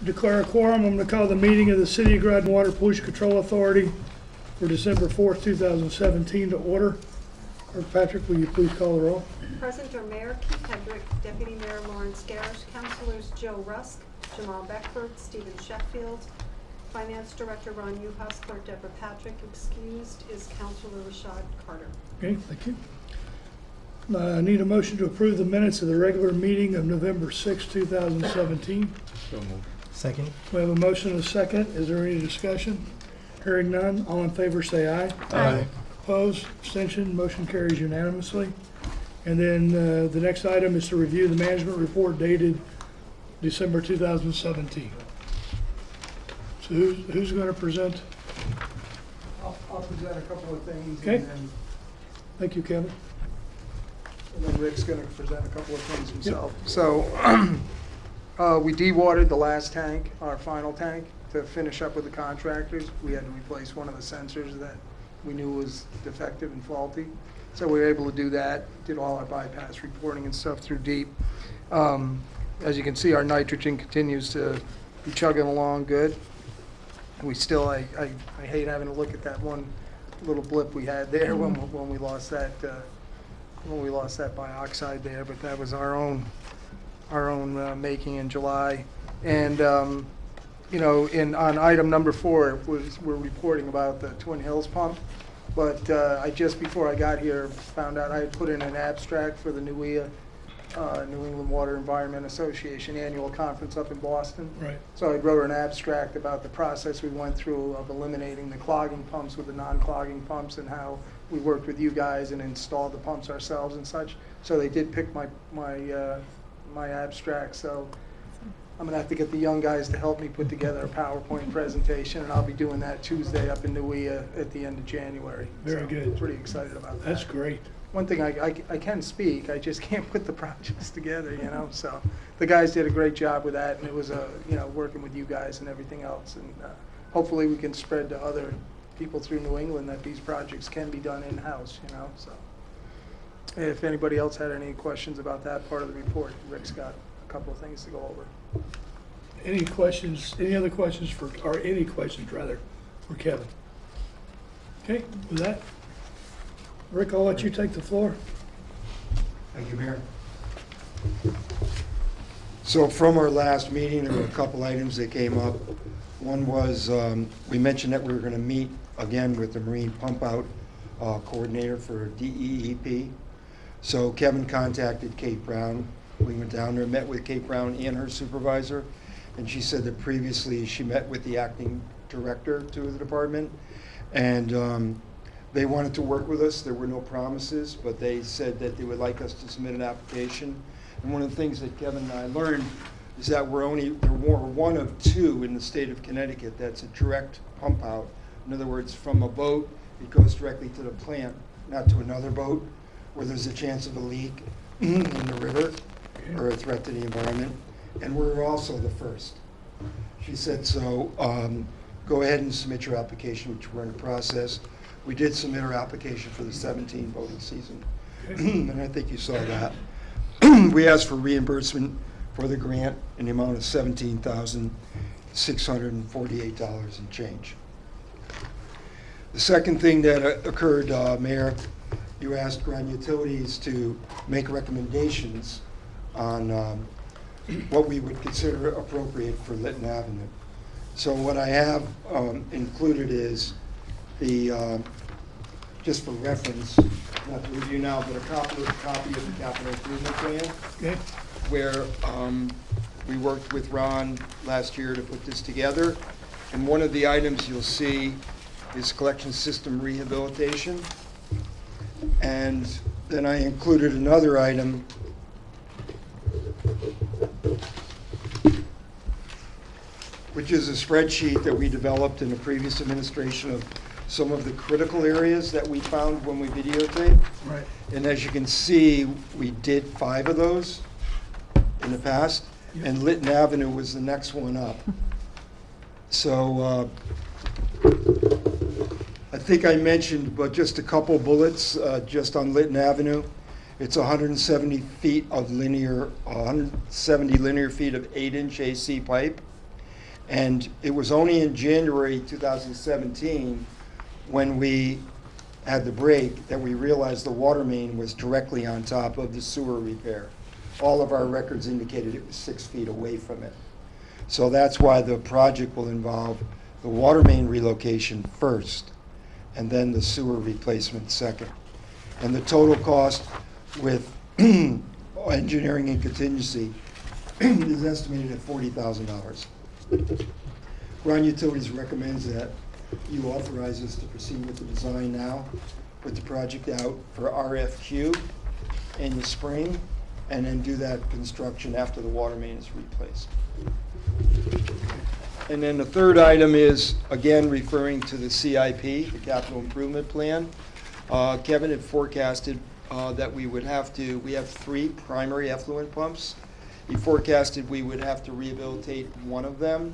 Declare a quorum. I'm going to call the meeting of the City of Groton Water Pollution Control Authority for December 4th, 2017 to order. Clerk Patrick, will you please call the roll? Present are Mayor Keith Hedrick, Deputy Mayor Lawrence Garrish, Councilors Joe Rusk, Jamal Beckford, Stephen Sheffield, Finance Director Ron Uhas, Clerk Deborah Patrick. Excused is Councilor Rashad Carter. Okay, thank you. I need a motion to approve the minutes of the regular meeting of November 6, 2017. So moved. Second. We have a motion and a second. Is there any discussion? Hearing none, all in favor say aye. Aye. Opposed, abstention, motion carries unanimously. And then the next item is to review the management report dated December 2017. So who's going to present? I'll present a couple of things. Okay. And then, Thank you, Kevin. Rick's going to present a couple of things himself. Yep. So we dewatered the last tank, our final tank, to finish up with the contractors. We had to replace one of the sensors that we knew was defective and faulty. So we were able to do that, did all our bypass reporting and stuff through DEEP. As you can see, our nitrogen continues to be chugging along good. And we still, I hate having to look at that one little blip we had there when we lost that dioxide there, but that was our own making in July. And you know, on item number 4 we're reporting about the Twin Hills pump. But I just before I got here found out I had put in an abstract for the NEWIA, New England Water Environment Association annual conference up in Boston. Right. So I wrote an abstract about the process we went through of eliminating the clogging pumps with the non-clogging pumps and how we worked with you guys and installed the pumps ourselves and such. So they did pick my abstract. So I'm gonna have to get the young guys to help me put together a PowerPoint presentation, and I'll be doing that Tuesday up in NEWIA at the end of January. Very good. Pretty excited about that. That's great. One thing, I can speak, I just can't put the projects together, you know. So the guys did a great job with that, and it was you know, working with you guys and everything else, and hopefully we can spread to other people through New England that these projects can be done in-house, you know. So if anybody else had any questions about that part of the report, Rick's got a couple of things to go over. Any questions, any other questions or any questions rather, for Kevin? Okay, with that, Rick, I'll let you take the floor. Thank you, Mayor. So from our last meeting, there were a couple items that came up. One was we mentioned that we were going to meet again with the Marine Pump Out coordinator for DEEP. So Kevin contacted Kate Brown. We went down there, met with Kate Brown and her supervisor, and she said that previously she met with the acting director to the department, and they wanted to work with us. There were no promises, but they said that they would like us to submit an application. And one of the things that Kevin and I learned is that we're one of 2 in the state of Connecticut that's a direct pump out. In other words, from a boat, it goes directly to the plant, not to another boat, where there's a chance of a leak in the river or a threat to the environment. And we're also the first. She said, so go ahead and submit your application, which we're in the process. We did submit our application for the 17 boating season, and I think you saw that. We asked for reimbursement for the grant in the amount of $17,648 and change. The second thing that occurred, Mayor, you asked Groton Utilities to make recommendations on what we would consider appropriate for Litton Avenue. So what I have included is the, just for reference, not to review now, but a copy of the capital improvement plan, Okay. where we worked with Ron last year to put this together. And one of the items you'll see is collection system rehabilitation. And then I included another item which is a spreadsheet that we developed in the previous administration of some of the critical areas that we found when we videotaped. Right. And as you can see, we did 5 of those in the past, and Linton Avenue was the next one up. So I think I mentioned, but just a couple bullets just on Litton Avenue. It's 170 linear feet of 8-inch AC pipe. And it was only in January 2017, when we had the break, that we realized the water main was directly on top of the sewer repair. All of our records indicated it was 6 feet away from it. So that's why the project will involve the water main relocation first, and then the sewer replacement second. And the total cost with engineering and contingency is estimated at $40,000. Groton Utilities recommends that you authorize us to proceed with the design now, put the project out for RFQ in the spring, and then do that construction after the water main is replaced. And then the third item is, again, referring to the CIP, the Capital Improvement Plan. Kevin had forecasted that we have 3 primary effluent pumps. He forecasted we would have to rehabilitate one of them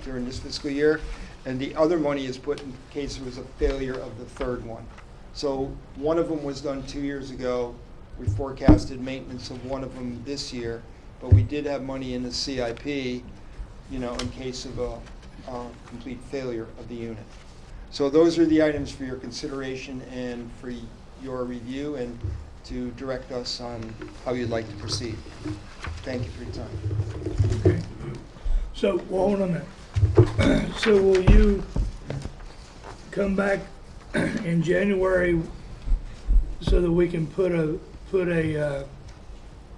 during this fiscal year, and the other money is put in case there was a failure of the third one. So one of them was done 2 years ago. We forecasted maintenance of one of them this year, but we did have money in the CIP, you know, in case of a complete failure of the unit. So those are the items for your consideration and for your review, and to direct us on how you'd like to proceed. Thank you for your time. Okay. So, well, hold on a minute. So will you come back in January so that we can put a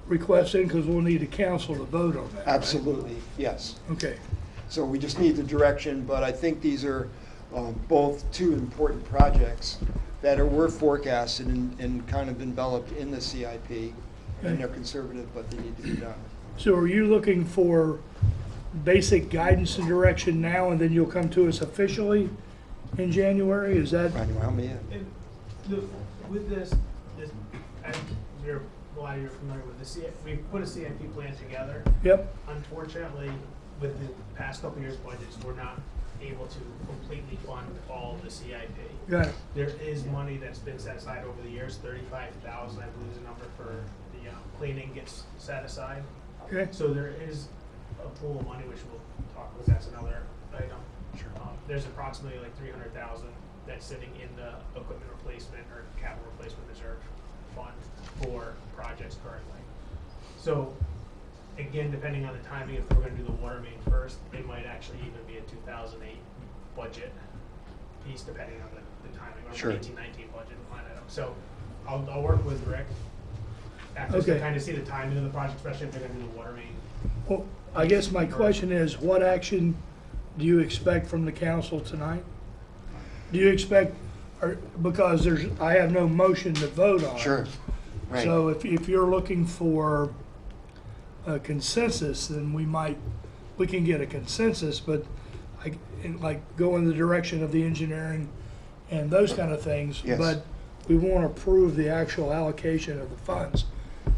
request in, because we'll need a council to vote on that, right? Absolutely, yes. Okay, So we just need the direction, but I think these are both 2 important projects that were forecasted and kind of enveloped in the CIP, and they're conservative, but they need to be done. so are you looking for basic guidance and direction now, and then you'll come to us officially in January? Is that? Randy, help me in. And with this, and a lot of you are familiar with the we put a CIP plan together. Yep, Unfortunately, with the past couple years' budgets, we're not able to completely fund all of the CIP. got it. There is money that's been set aside over the years, 35,000, I believe is the number for the cleaning gets set aside. Okay, So there is a pool of money, which we'll talk about, that's another item. Sure. There's approximately like 300,000 that's sitting in the equipment replacement or capital replacement reserve fund for projects currently. So again, depending on the timing, if we're gonna do the water main first, it might actually even be a 2008 budget piece, depending on the timing, or Sure. 18-19 budget line item. So I'll work with Rick after Okay. to kind of see the timing of the project, especially if they're gonna do the water main. well, I guess my question is, what action do you expect from the council tonight? Do you expect, because I have no motion to vote on. Sure, right. So if you're looking for a consensus, then we can get a consensus, but like go in the direction of the engineering and those kind of things. Yes. But we won't approve the actual allocation of the funds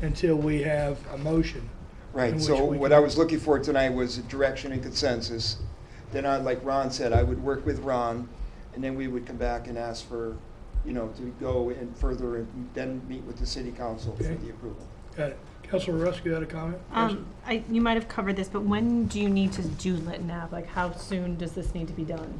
until we have a motion. in Right, which so we what can- I was looking for tonight was a direction and consensus. Then like Ron said, I would work with Ron, and then we would come back and ask for, you know, to go in further and then meet with the city council for Okay. the approval. Got it. Councilor Rusk, you had a comment? You might have covered this, but when do you need to do Litton Ave? Like, how soon does this need to be done?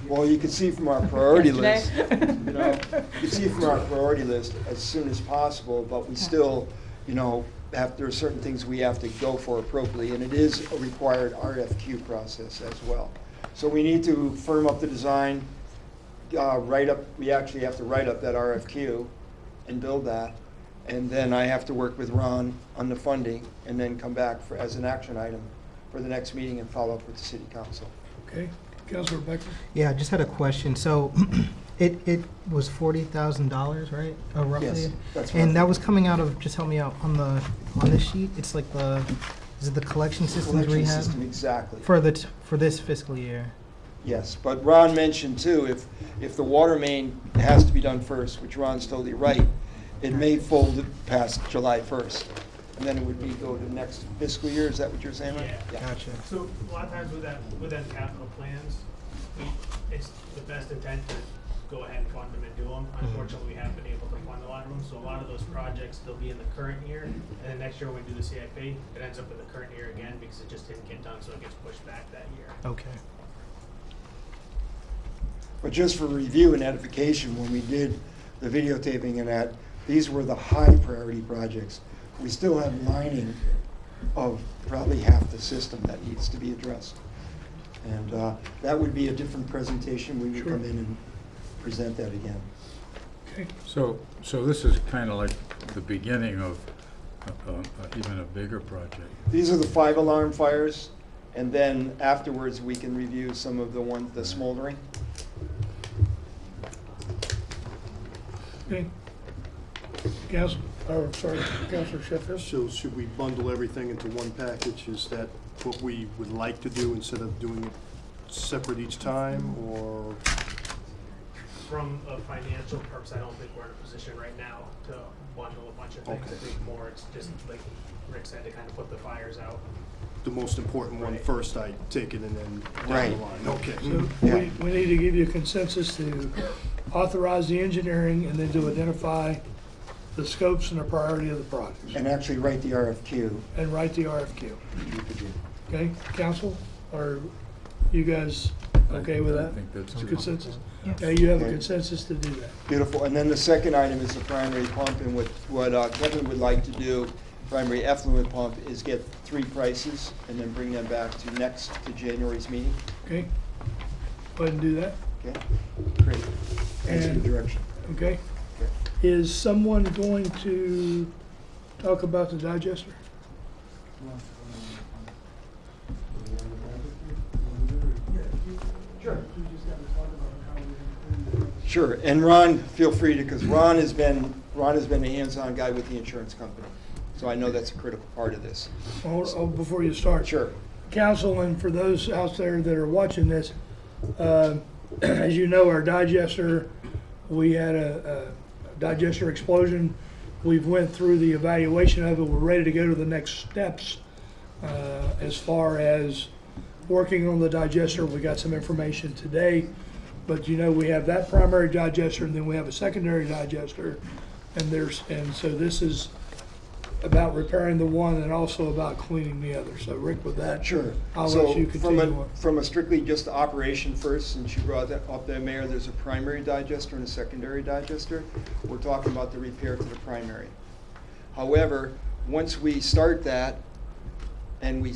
Well, you can see from our priority list, Yesterday? you know, you can see from our priority list as soon as possible, but we still, you know, there are certain things we have to go for appropriately, and it is a required RFQ process as well. So we need to firm up the design, we actually have to write up that RFQ and build that, and then I have to work with Ron on the funding, and then come back as an action item for the next meeting and follow up with the city council. Okay, Councilor Becker? Yeah, I just had a question. So it was $40,000, right? Roughly? Yes, that's And roughly. that was coming out of, just help me out, on this sheet, it's like is it the collection systems Collection rehab? system, exactly. For this fiscal year? Yes, but Ron mentioned too, if the water main has to be done first, which Ron's totally right, it may fold past July 1st. And then it would go to next fiscal year, is that what you're saying, Ron? Yeah. Gotcha. So a lot of times with them capital plans, it's the best intent to go ahead and fund them and do them. Unfortunately, we haven't been able to fund a lot of them, so a lot of those projects, they'll be in the current year, and then next year when we do the CIP, it ends up in the current year again because it just didn't get done, so it gets pushed back that year. Okay. But just for review and edification, when we did the videotaping and that, these were the high priority projects. We still have lining of probably half the system that needs to be addressed. And that would be a different presentation. We would Sure. come in and present that again. Okay. So this is kind of like the beginning of even a bigger project. These are the 5 alarm fires, and then afterwards we can review some of the smoldering. Okay. Council, or sorry, Councilor Sheffield? So should we bundle everything into one package? Is that what we would like to do instead of doing it separate each time, or? From a financial purpose, I don't think we're in a position right now to bundle a bunch of things. Okay. I think more it's just, like Rick said, to kind of put the fires out. The most important one Right. first, I take it, and then down Right. the line. Okay. So Yeah. we need to give you a consensus to authorize the engineering and then to identify the scopes and the priority of the projects And actually write the RFQ. and write the RFQ. We could do. Okay, council, are you guys okay with that? I think that's good. Consensus? Yes. Okay, you have a Okay. consensus to do that. Beautiful. And then the second item is the primary pump, and what Kevin would like to do, primary effluent pump, is get 3 prices and then bring them back to January's meeting. Okay? Go ahead and do that, Okay? Great. Thanks for And- the direction. okay? Is someone going to talk about the digester? Sure, and Ron, feel free to, because Ron has been a hands-on guy with the insurance company, so I know that's a critical part of this. Before you start. Sure. Council, and for those out there that are watching this, as you know, our digester, we had a digester explosion. We've went through the evaluation of it. We're ready to go to the next steps as far as working on the digester. We got some information today, but you know, we have that primary digester and then we have a secondary digester, and so this is about repairing the one and also about cleaning the other. So Rick, with that, Sure. I'll So let you continue on. From a strictly just operation first, since you brought that up there, Mayor, there's a primary digester and a secondary digester. We're talking about the repair to the primary. However, once we start that and we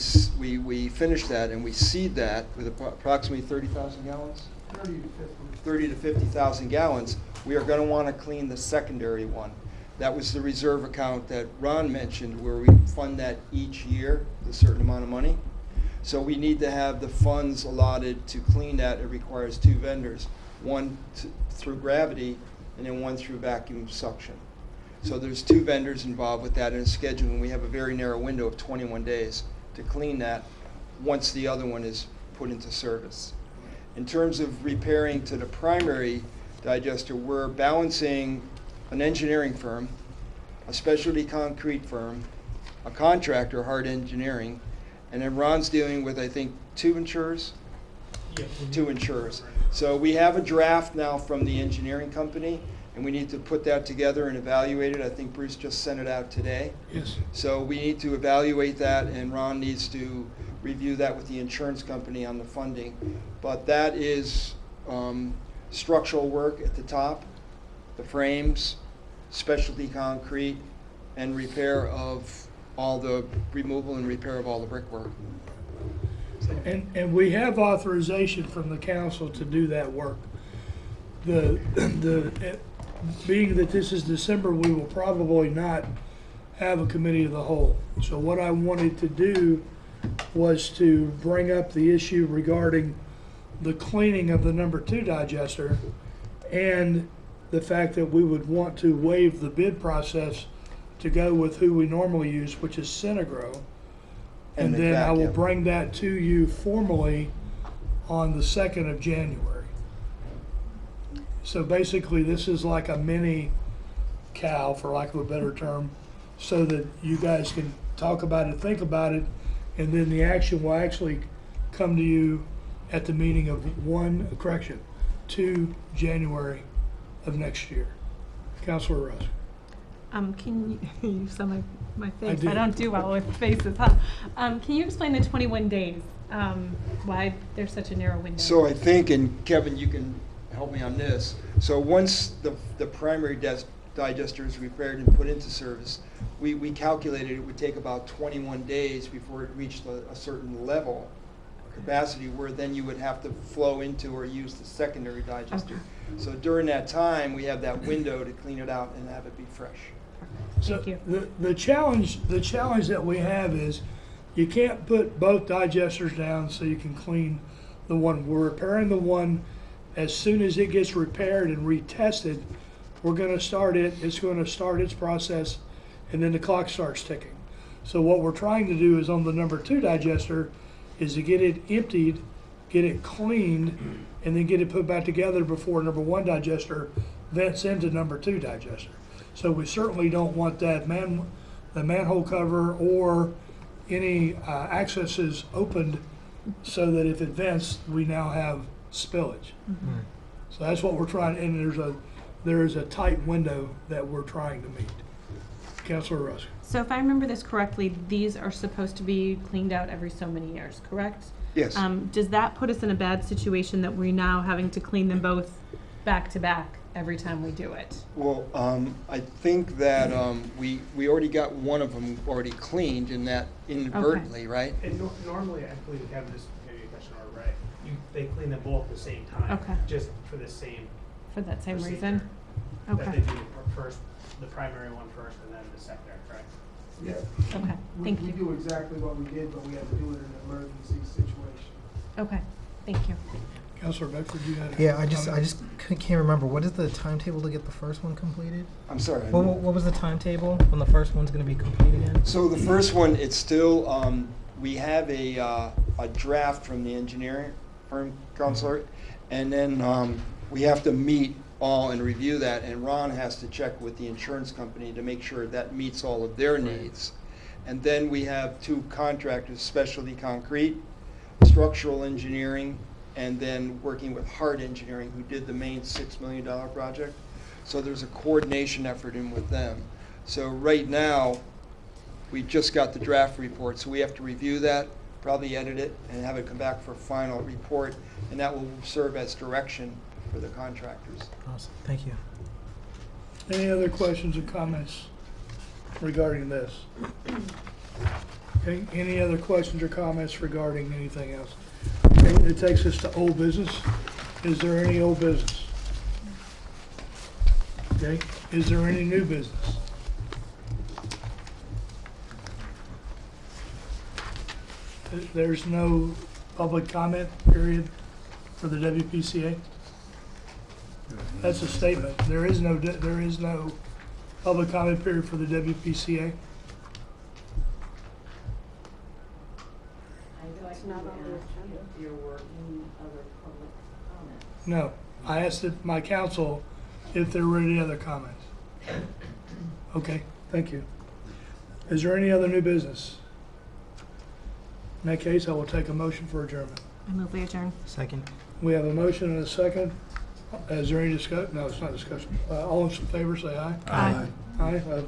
finish that and we seed that with approximately 30,000 gallons? 30 to 50,000 gallons, we are going to want to clean the secondary one. That was the reserve account that Ron mentioned, where we fund that each year, a certain amount of money. So we need to have the funds allotted to clean that. It requires 2 vendors, one through gravity and then one through vacuum suction. So there's 2 vendors involved with that in scheduling. We have a very narrow window of 21 days to clean that once the other one is put into service. In terms of repairing to the primary digester, we're balancing an engineering firm, a specialty concrete firm, a contractor, Hard Engineering, and then Ron's dealing with, I think, 2 insurers? Yeah, 2 insurers. So we have a draft now from the engineering company, and we need to put that together and evaluate it. I think Bruce just sent it out today. Yes. So we need to evaluate that, and Ron needs to review that with the insurance company on the funding. But that is structural work at the top, the frames, specialty concrete, and repair of all the removal and repair of all the brickwork. And we have authorization from the council to do that work. Being that this is December, we will probably not have a committee of the whole. So what I wanted to do was to bring up the issue regarding the cleaning of the number 2 digester and the fact that we would want to waive the bid process to go with who we normally use, which is Centigro. And the then I will vacuum. bring that to you formally on the 2nd of January. So basically, this is like a mini cow, for lack of a better term, so that you guys can talk about it, think about it, and then the action will actually come to you at the meeting of to January of next year. Counselor Rusk. Can you, you saw my face, did. I don't do well with faces, huh? Can you explain the 21 days, why there's such a narrow window? So I think, and Kevin, you can help me on this, so once the primary digester is repaired and put into service, we calculated it would take about 21 days before it reached a certain level capacity where then you would have to flow into or use the secondary digester. Okay. So during that time, we have that window to clean it out and have it be fresh. So Thank you. the challenge that we have is you can't put both digesters down so you can clean the one. We're repairing the one. As soon as it gets repaired and retested, we're going to start it. It's going to start its process, and then the clock starts ticking. So what we're trying to do is on the number 2 digester is to get it emptied, get it cleaned, and then get it put back together before number 1 digester vents into number 2 digester. So we certainly don't want that the manhole cover or any accesses opened so that if it vents, we now have spillage. Mm. So that's what we're trying, and there is a tight window that we're trying to meet. Councilor Rusk. So if I remember this correctly, these are supposed to be cleaned out every so many years, correct? Yes. Does that put us in a bad situation that we're now having to clean them both back to back every time we do it? Well, I think that we already got one of them already cleaned in that inadvertently, right? And normally, I believe Kevin, this maybe a question or right, they clean them both at the same time. Okay. Just for the same For that same procedure. reason? That they Okay, do first, the primary one first and then the secondary, correct? Yeah. okay, thank We you. do exactly what we did, but we had to do it in an emergency situation. Okay, thank you. Councilor Beckford, you had a Yeah, I just comment? can't remember. What is the timetable to get the first one completed? I'm sorry. What was the timetable when the first one's going to be complete again? So the first one, it's still, we have a draft from the engineering firm, Counselor, and then we have to meet all and review that, and Ron has to check with the insurance company to make sure that meets all of their needs. And then we have 2 contractors, Specialty Concrete, Structural Engineering, and then working with Hart Engineering, who did the main $6 million project. So there's a coordination effort in with them. So right now, we just got the draft report, so we have to review that, probably edit it, and have it come back for a final report, and that will serve as direction for the contractors. Awesome. Thank you. Any other questions or comments regarding this? Okay, any other questions or comments regarding anything else? Okay, it takes us to old business. Is there any old business? Okay, is there any new business? There's no public comment period for the WPCA? That's a statement. There is no public comment period for the WPCA? It's not on the agenda. If there were any other public comments. No. I asked my council if there were any other comments. Okay, thank you. Is there any other new business? In that case, I will take a motion for adjournment. I move we adjourn. Second. We have a motion and a second. Is there any discussion? No, it's not discussion. All in favor, say aye. Aye. Aye.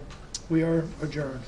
We are adjourned.